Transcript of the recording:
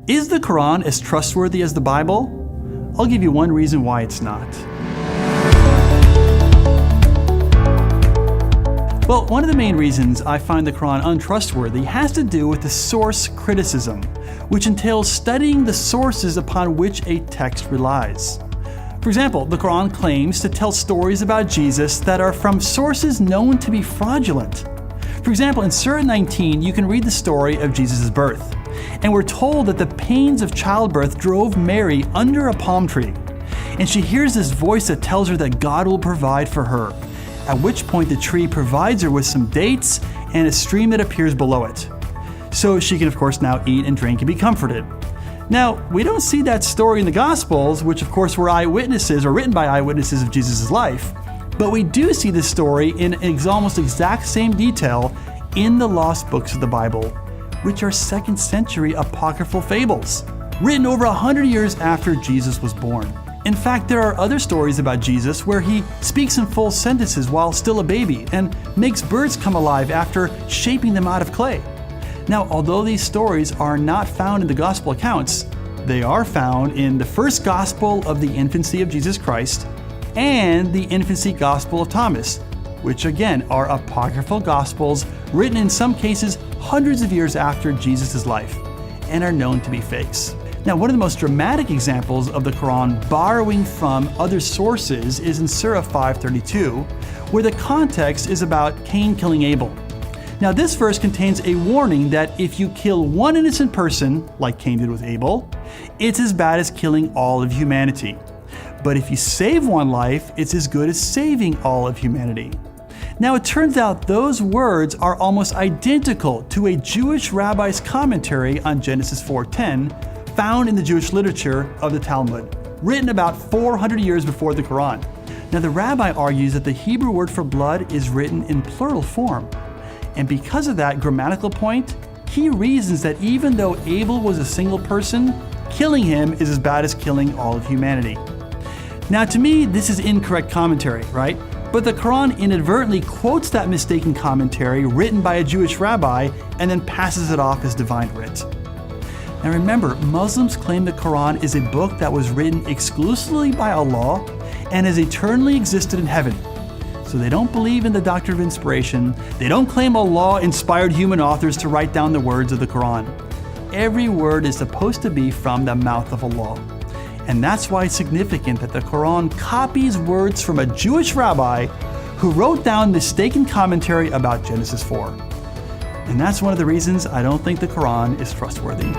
Is the Qur'an as trustworthy as the Bible? I'll give you one reason why it's not. Well, one of the main reasons I find the Qur'an untrustworthy has to do with the source criticism, which entails studying the sources upon which a text relies. For example, the Qur'an claims to tell stories about Jesus that are from sources known to be fraudulent. For example, in Sura 19, you can read the story of Jesus' birth, and we're told that the pains of childbirth drove Mary under a palm tree, and she hears this voice that tells her that God will provide for her, at which point the tree provides her with some dates and a stream that appears below it. So she can of course now eat and drink and be comforted. Now, we don't see that story in the Gospels, which of course were eyewitnesses or written by eyewitnesses of Jesus' life, but we do see this story in almost exact same detail in the lost books of the Bible, which are 2nd century apocryphal fables, written over 100 years after Jesus was born. In fact, there are other stories about Jesus where he speaks in full sentences while still a baby and makes birds come alive after shaping them out of clay. Now, although these stories are not found in the gospel accounts, they are found in the first gospel of the infancy of Jesus Christ and the infancy gospel of Thomas, which again are apocryphal gospels written in some cases hundreds of years after Jesus' life and are known to be fakes. Now, one of the most dramatic examples of the Qur'an borrowing from other sources is in Surah 5:32, where the context is about Cain killing Abel. Now, this verse contains a warning that if you kill one innocent person, like Cain did with Abel, it's as bad as killing all of humanity. But if you save one life, it's as good as saving all of humanity. Now, it turns out those words are almost identical to a Jewish rabbi's commentary on Genesis 4:10, found in the Jewish literature of the Talmud, written about 400 years before the Qur'an. Now, the rabbi argues that the Hebrew word for blood is written in plural form. And because of that grammatical point, he reasons that even though Abel was a single person, killing him is as bad as killing all of humanity. Now, to me, this is incorrect commentary, right? But the Qur'an inadvertently quotes that mistaken commentary written by a Jewish rabbi and then passes it off as divine writ. Now remember, Muslims claim the Qur'an is a book that was written exclusively by Allah and has eternally existed in heaven. So they don't believe in the doctrine of inspiration. They don't claim Allah inspired human authors to write down the words of the Qur'an. Every word is supposed to be from the mouth of Allah. And that's why it's significant that the Qur'an copies words from a Jewish rabbi who wrote down mistaken commentary about Genesis 4. And that's one of the reasons I don't think the Qur'an is trustworthy.